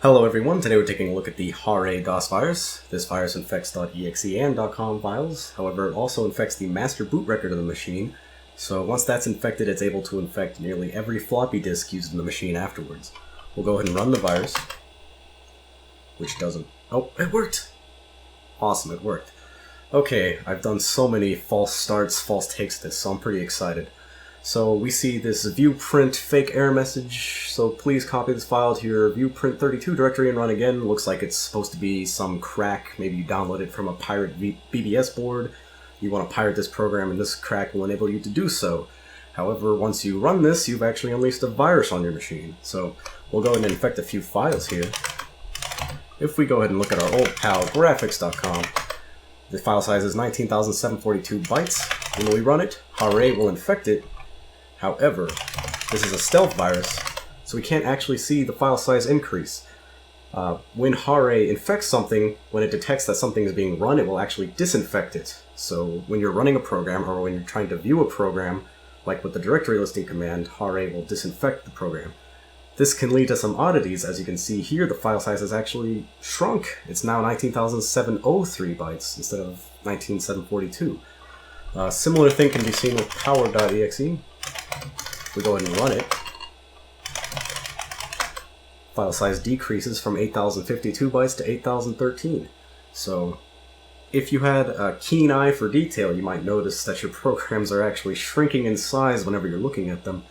Hello everyone, today we're taking a look at the Virus.DOS virus. This virus infects .exe and .com files, however it also infects the master boot record of the machine, so once that's infected it's able to infect nearly every floppy disk used in the machine afterwards. We'll go ahead and run the virus, which doesn't... Oh, it worked! Awesome, it worked. Okay, I've done so many false starts, false takes to this, so I'm pretty excited. So we see this view print fake error message, so please copy this file to your view print 32 directory and run again. Looks like it's supposed to be some crack, maybe you download it from a pirate BBS board. You want to pirate this program and this crack will enable you to do so. However, once you run this, you've actually unleashed a virus on your machine. So we'll go ahead and infect a few files here. If we go ahead and look at our old pal graphics.com, the file size is 19,742 bytes. When we run it, Hare will infect it. However, this is a stealth virus, so we can't actually see the file size increase. When Hare infects something, when it detects that something is being run, it will actually disinfect it. So when you're running a program, or when you're trying to view a program, like with the directory listing command, Hare will disinfect the program. This can lead to some oddities. As you can see here, the file size has actually shrunk. It's now 19,703 bytes instead of 19,742. Similar thing can be seen with power.exe. We go ahead and run it. File size decreases from 8,052 bytes to 8,013. So if you had a keen eye for detail, you might notice that your programs are actually shrinking in size whenever you're looking at them.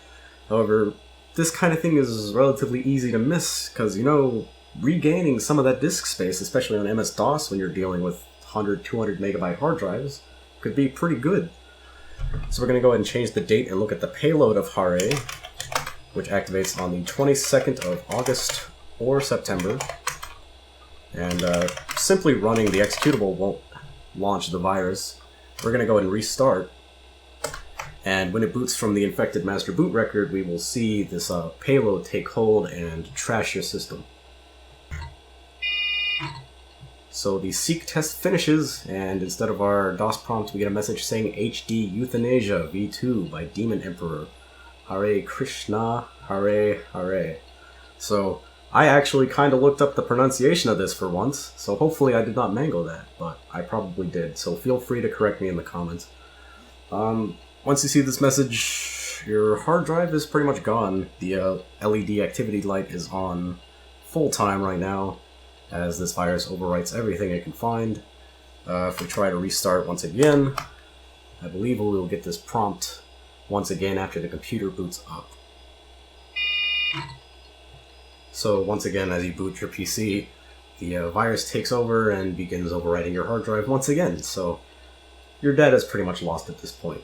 However, this kind of thing is relatively easy to miss, because, you know, regaining some of that disk space, especially on MS-DOS when you're dealing with 100, 200 megabyte hard drives, could be pretty good. So we're going to go ahead and change the date and look at the payload of Hare, which activates on the 22nd of August or September. And simply running the executable won't launch the virus. We're going to go ahead and restart. And when it boots from the infected master boot record, we will see this payload take hold and trash your system. So the seek test finishes, and instead of our DOS prompt, we get a message saying HD Euthanasia V2 by Demon Emperor. Hare Krishna, Hare Hare. So I actually kind of looked up the pronunciation of this for once, so hopefully I did not mangle that, but I probably did, so feel free to correct me in the comments. Once you see this message, your hard drive is pretty much gone. The LED activity light is on full time right now, as this virus overwrites everything it can find. If we try to restart once again, I believe we will get this prompt once again after the computer boots up. So once again, as you boot your PC, the virus takes over and begins overwriting your hard drive once again, so your data is pretty much lost at this point.